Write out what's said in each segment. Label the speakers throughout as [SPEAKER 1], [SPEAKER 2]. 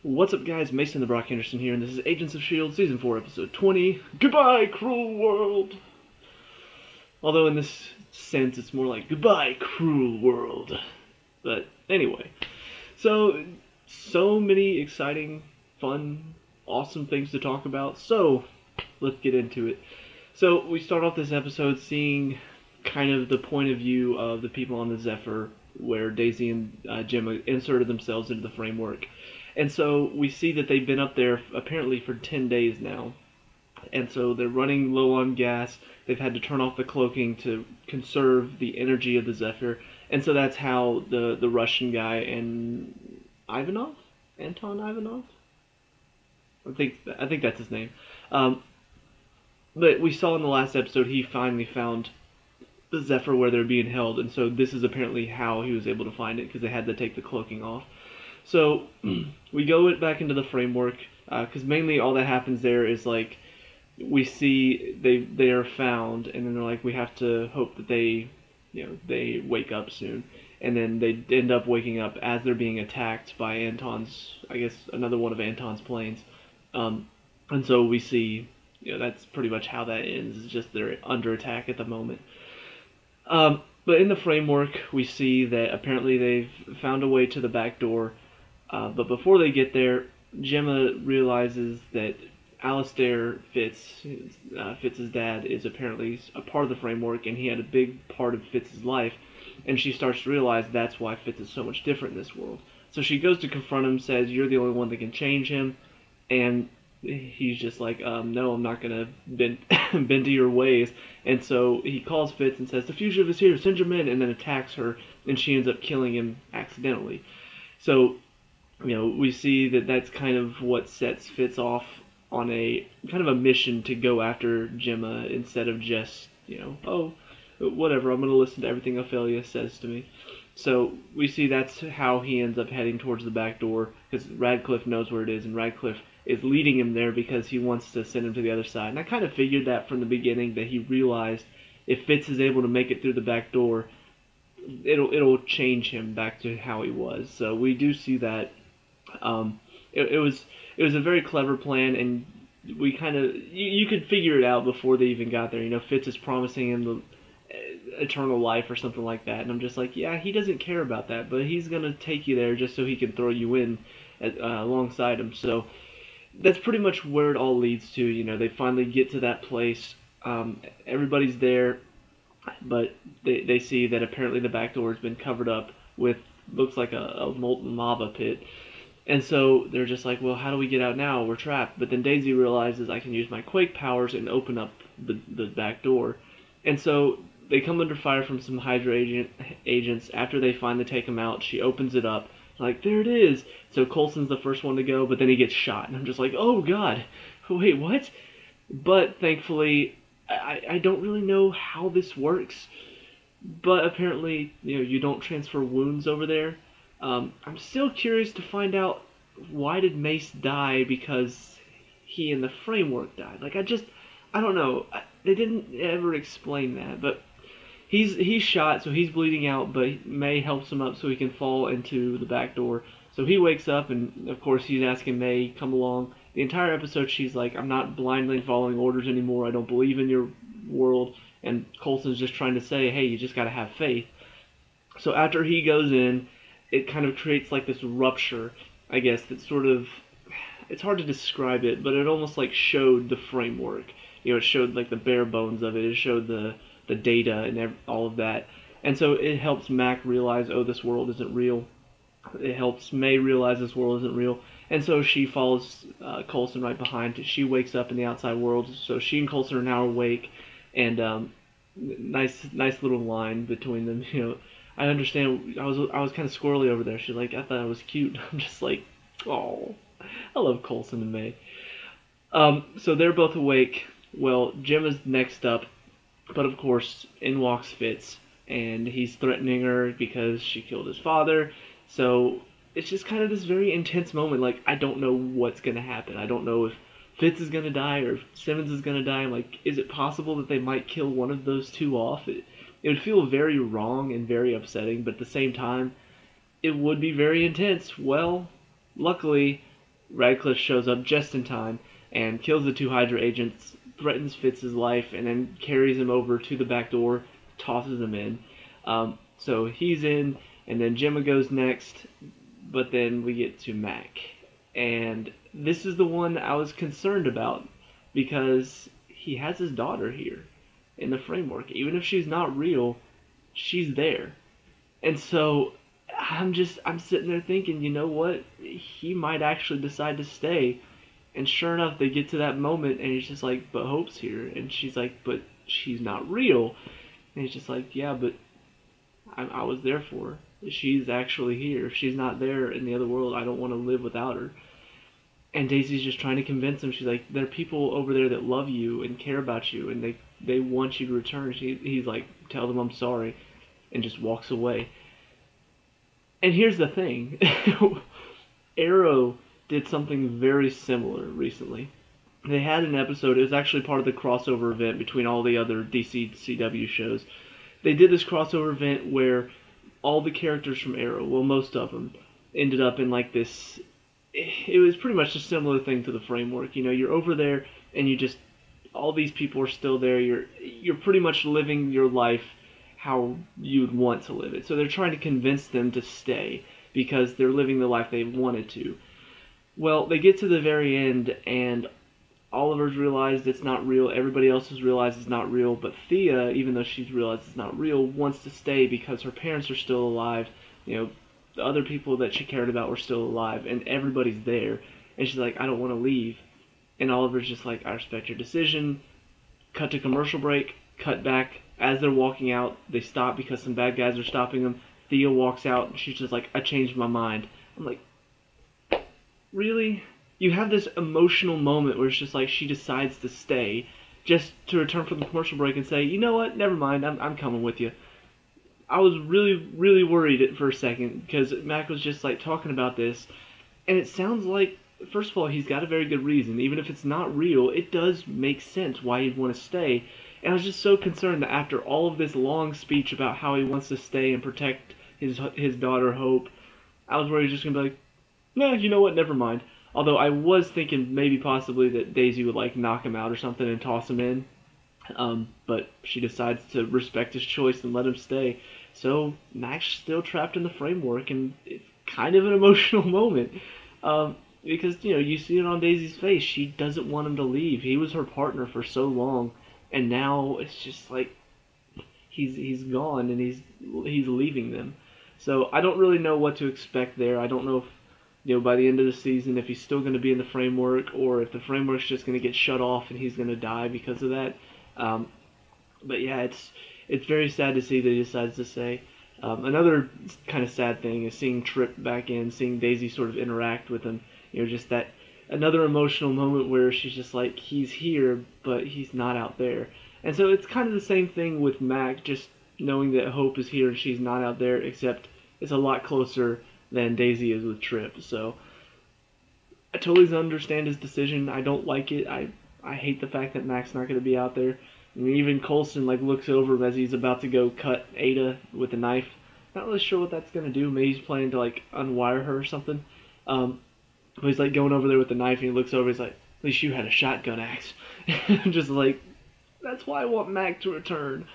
[SPEAKER 1] What's up, guys? Mason the Brock Henderson here, and this is Agents of S.H.I.E.L.D. Season 4, Episode 20. Goodbye, cruel world! Although in this sense, it's more like, goodbye, cruel world. But anyway, so many exciting, fun, awesome things to talk about, so let's get into it. So we start off this episode seeing kind of the point of view of the people on the Zephyr, where Daisy and Gemma inserted themselves into the framework. And so we see that they've been up there apparently for 10 days now. And so they're running low on gas. They've had to turn off the cloaking to conserve the energy of the Zephyr. And so that's how the Russian guy and Anton Ivanov? I think that's his name. But we saw in the last episode he finally found the Zephyr where they're being held. And so this is apparently how he was able to find it, because they had to take the cloaking off. So we go back into the framework, because mainly all that happens there is like we see they are found, and then they're like, we have to hope that they wake up soon, and then they end up waking up as they're being attacked by another one of Anton's planes, and so we see that's pretty much how that ends. It's just they're under attack at the moment. But in the framework, we see that apparently they've found a way to the back door. But before they get there, Gemma realizes that Alistair Fitz's dad, is apparently a part of the framework, and he had a big part of Fitz's life. And she starts to realize that's why Fitz is so much different in this world. So she goes to confront him, says, "You're the only one that can change him." And he's just like, "No, I'm not gonna bend bend to your ways." And so he calls Fitz and says, "The fugitive is here, send your men," and then attacks her, and she ends up killing him accidentally. So we see that that's kind of what sets Fitz off on a kind of a mission to go after Gemma, instead of just, oh, whatever, I'm going to listen to everything Ophelia says to me. So we see that's how he ends up heading towards the back door, because Radcliffe knows where it is, and Radcliffe is leading him there because he wants to send him to the other side. And I kind of figured that from the beginning, that he realized if Fitz is able to make it through the back door, it'll change him back to how he was. So we do see that. It was a very clever plan, and we kind of you could figure it out before they even got there. Fitz is promising him the eternal life or something like that, and I'm just like, yeah, he doesn't care about that, but he's gonna take you there just so he can throw you in alongside him. So that's pretty much where it all leads to. They finally get to that place. Everybody's there, but they see that apparently the back door has been covered up with, looks like a molten lava pit. And so they're just like, well, how do we get out now? We're trapped. But then Daisy realizes, I can use my quake powers and open up the back door. And so they come under fire from some Hydra agents. After they finally take him out, she opens it up. Like, there it is. So Coulson's the first one to go, but then he gets shot. And I'm just like, oh, God. Wait, what? But thankfully, I don't really know how this works. But apparently, you don't transfer wounds over there. I'm still curious to find out, why did Mace die because he and the framework died. Like, I don't know. They didn't ever explain that, but he's shot, so he's bleeding out, but May helps him up so he can fall into the back door. So he wakes up, and of course he's asking May, come along. The entire episode she's like, I'm not blindly following orders anymore, I don't believe in your world, and Coulson's just trying to say, hey, you just gotta have faith. So after he goes in, it kind of creates like this rupture, I guess, that sort of, it's hard to describe it, but it almost like showed the framework. It showed like the bare bones of it. It showed the data and all of that. And so it helps Mack realize, oh, this world isn't real. It helps May realize this world isn't real. And so she follows Coulson right behind. She wakes up in the outside world. So she and Coulson are now awake. And nice little line between them, I understand. I was kind of squirrely over there. She's like, I thought it was cute. I'm just like, oh, I love Coulson and May. So they're both awake. Well, Gemma's next up, but of course, in walks Fitz, and he's threatening her because she killed his father. So it's just kind of this very intense moment. Like, I don't know what's gonna happen. I don't know if Fitz is gonna die or if Simmons is gonna die. I'm like, is it possible that they might kill one of those two off? It would feel very wrong and very upsetting, but at the same time, it would be very intense. Well, luckily, Radcliffe shows up just in time and kills the two Hydra agents, threatens Fitz's life, and then carries him over to the back door, tosses him in. So he's in, and then Gemma goes next, but then we get to Mack. And this is the one I was concerned about because he has his daughter here in the framework. Even if she's not real, she's there. And so I'm sitting there thinking, you know what? He might actually decide to stay. And sure enough, they get to that moment, and he's just like, but Hope's here. And she's like, but she's not real. And he's just like, yeah, but I was there for her. She's actually here. If she's not there in the other world, I don't want to live without her. And Daisy's just trying to convince him. She's like, there are people over there that love you and care about you, and they want you to return. He's like, tell them I'm sorry, and just walks away. And here's the thing. Arrow did something very similar recently. They had an episode, it was actually part of the crossover event between all the other DC CW shows. They did this crossover event where all the characters from Arrow, well, most of them, ended up in like this. It was pretty much a similar thing to the framework. You know, you're over there and you just, all these people are still there. You're pretty much living your life how you'd want to live it. So they're trying to convince them to stay because they're living the life they wanted to. Well, they get to the very end and Oliver's realized it's not real. Everybody else has realized it's not real. But Thea, even though she's realized it's not real, wants to stay because her parents are still alive. You know, the other people that she cared about were still alive, and everybody's there. And she's like, I don't want to leave. And Oliver's just like, I respect your decision. Cut to commercial break. Cut back. As they're walking out, they stop because some bad guys are stopping them. Thea walks out, and she's just like, I changed my mind. I'm like, really? You have this emotional moment where it's just like she decides to stay just to return from the commercial break and say, you know what, never mind, I'm coming with you. I was really, really worried for a second because Mack was just like talking about this, and it sounds like, first of all, he's got a very good reason. Even if it's not real, it does make sense why he'd want to stay. And I was just so concerned that after all of this long speech about how he wants to stay and protect his daughter Hope, I was worried he was just going to be like, nah, you know what, never mind. Although I was thinking maybe possibly that Daisy would like knock him out or something and toss him in. But she decides to respect his choice and let him stay. So Mack's still trapped in the framework, and it's kind of an emotional moment. Because, you know, you see it on Daisy's face. She doesn't want him to leave. He was her partner for so long, and now it's just like he's gone and he's leaving them. So I don't really know what to expect there. I don't know if, you know, by the end of the season, if he's still going to be in the framework or if the framework's just going to get shut off and he's going to die because of that. But yeah, it's very sad to see that he decides to stay. Another kind of sad thing is seeing Trip back in, seeing Daisy sort of interact with him. You know, just that another emotional moment where she's just like, he's here, but he's not out there. And so it's kind of the same thing with Mack, just knowing that Hope is here and she's not out there, except it's a lot closer than Daisy is with Trip. So I totally understand his decision. I don't like it. I hate the fact that Mack's not going to be out there. I mean, even Coulson like looks over him as he's about to go cut Ada with a knife. Not really sure what that's going to do. Maybe he's planning to like unwire her or something. But he's like going over there with the knife and he looks over. He's like, at least you had a shotgun axe. Just like, that's why I want Mack to return.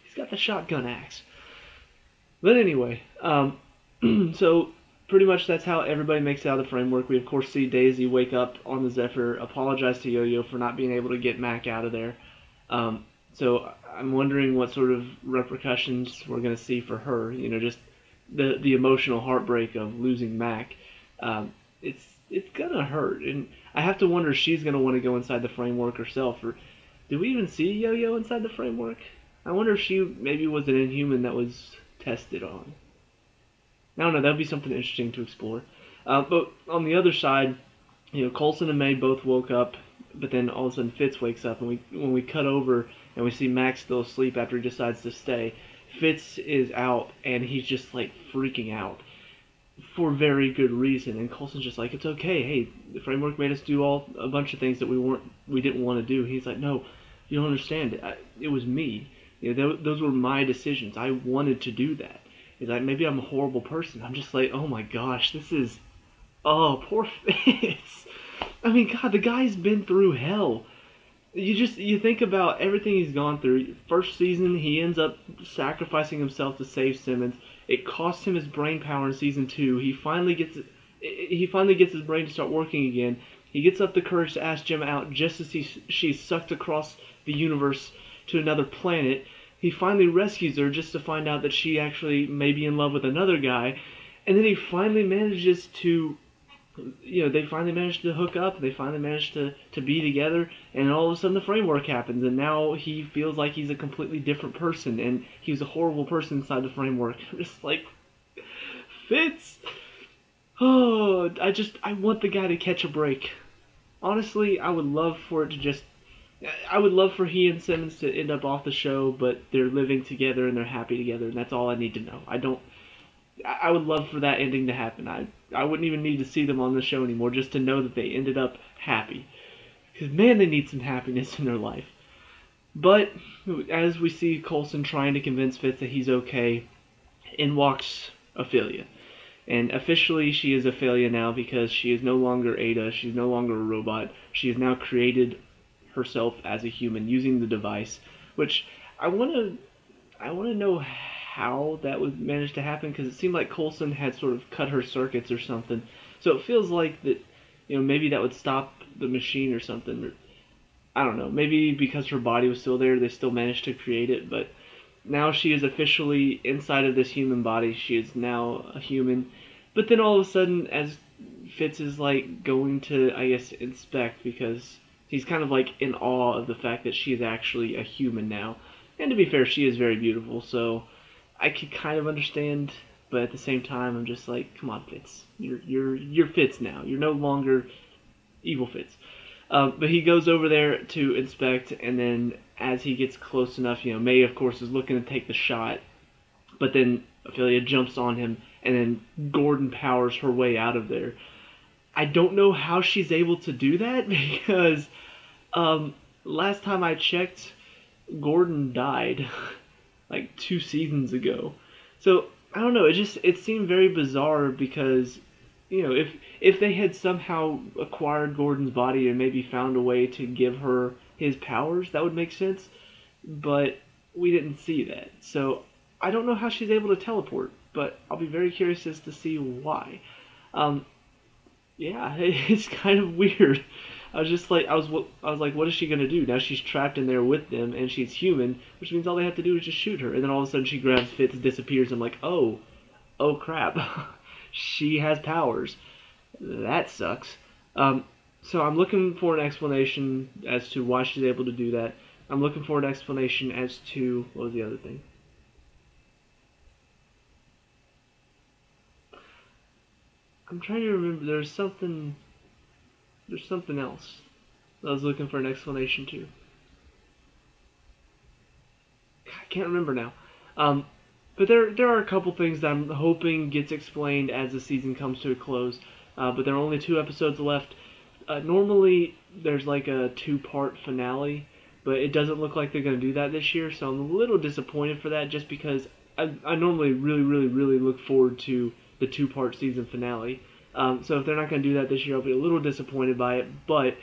[SPEAKER 1] He's got the shotgun axe. But anyway, so pretty much that's how everybody makes it out of the framework. We of course see Daisy wake up on the Zephyr, apologize to Yo-Yo for not being able to get Mack out of there. So I'm wondering what sort of repercussions we're going to see for her. You know, just the emotional heartbreak of losing Mack. It's gonna hurt, and I have to wonder if she's gonna want to go inside the framework herself. Or do we even see Yo-Yo inside the framework? I wonder if she maybe was an Inhuman that was tested on. I don't know. That'd be something interesting to explore. But on the other side, you know, Coulson and May both woke up, but then all of a sudden Fitz wakes up, and when we cut over and we see Max still asleep after he decides to stay, Fitz is out and he's just like freaking out for very good reason. And Coulson's just like, it's okay. Hey, the framework made us do a bunch of things that we didn't want to do. He's like, no, you don't understand. It was me. You know, those were my decisions. I wanted to do that. He's like, maybe I'm a horrible person. I'm just like, oh my gosh, this is Oh, poor Fitz. I mean, God, the guy's been through hell. You think about everything he's gone through. First season, he ends up sacrificing himself to save Simmons. It cost him his brain power in season 2. He finally gets his brain to start working again. He gets up the courage to ask Jim out just as she's sucked across the universe to another planet. He finally rescues her just to find out that she actually may be in love with another guy. And then he finally manages to, they finally managed to hook up. They finally managed to be together. And all of a sudden the framework happens. And now he feels like he's a completely different person. And he was a horrible person inside the framework. Just like, Fitz. Oh, I want the guy to catch a break. Honestly, I would love for he and Simmons to end up off the show, but they're living together and they're happy together, and that's all I need to know. I would love for that ending to happen. I wouldn't even need to see them on the show anymore just to know that they ended up happy. Because, man, they need some happiness in their life. But, as we see Coulson trying to convince Fitz that he's okay, in walks Ophelia. And officially, she is Ophelia now because she is no longer Ada. She's no longer a robot. She has now created herself as a human using the device, which I want to know how that would manage to happen because it seemed like Coulson had sort of cut her circuits or something. So it feels like that, maybe that would stop the machine or something. Or, I don't know. Maybe because her body was still there, they still managed to create it. But now she is officially inside of this human body. She is now a human. But then all of a sudden, as Fitz is like going to, I guess, inspect because he's kind of like in awe of the fact that she is actually a human now. And to be fair, she is very beautiful, so I could kind of understand. But at the same time, I'm just like, come on, Fitz, you're Fitz now. You're no longer evil Fitz. But he goes over there to inspect, and then as he gets close enough, May of course is looking to take the shot, but then Ophelia jumps on him, and then Gordon powers her way out of there. I don't know how she's able to do that because last time I checked, Gordon died like 2 seasons ago. So I don't know. It seemed very bizarre because if they had somehow acquired Gordon's body and maybe found a way to give her his powers, that would make sense. But we didn't see that, so I don't know how she's able to teleport. But I'll be very curious as to see why. Um, yeah, it's kind of weird. I was like, what is she gonna do? Now she's trapped in there with them, and she's human, which means all they have to do is just shoot her. And then all of a sudden she grabs Fitz, disappears. I'm like, oh crap, she has powers. That sucks. So I'm looking for an explanation as to why she's able to do that. I'm looking for an explanation as to what was the other thing. I'm trying to remember. There's something. There's something else I was looking for an explanation to. I can't remember now. But there are a couple things that I'm hoping gets explained as the season comes to a close. But there are only 2 episodes left. Normally there's like a 2-part finale, but it doesn't look like they're going to do that this year. So I'm a little disappointed for that, just because I normally really really really look forward to the 2-part season finale. So if they're not going to do that this year, I'll be a little disappointed by it. But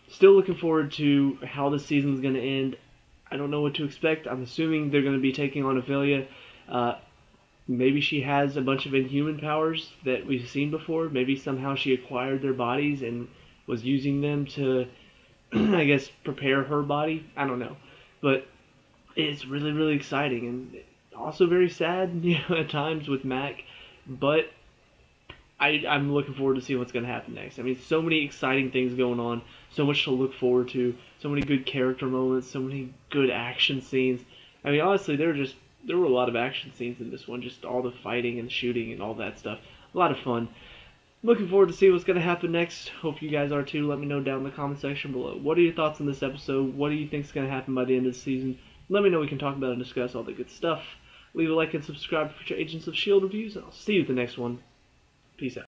[SPEAKER 1] still looking forward to how the season's going to end. I don't know what to expect. I'm assuming they're going to be taking on Ophelia. Maybe she has a bunch of inhuman powers that we've seen before. Maybe somehow she acquired their bodies and was using them to, I guess, prepare her body. I don't know. But it's really, really exciting and also very sad, at times with Mack. But I'm looking forward to seeing what's going to happen next. I mean, so many exciting things going on, so much to look forward to, so many good character moments, so many good action scenes. I mean, honestly, there were a lot of action scenes in this one, just all the fighting and shooting and all that stuff. A lot of fun. Looking forward to see what's going to happen next. Hope you guys are too. Let me know down in the comment section below. What are your thoughts on this episode? What do you think is going to happen by the end of the season? Let me know. We can talk about and discuss all the good stuff. Leave a like and subscribe for future Agents of S.H.I.E.L.D. reviews, and I'll see you at the next one. Peace out.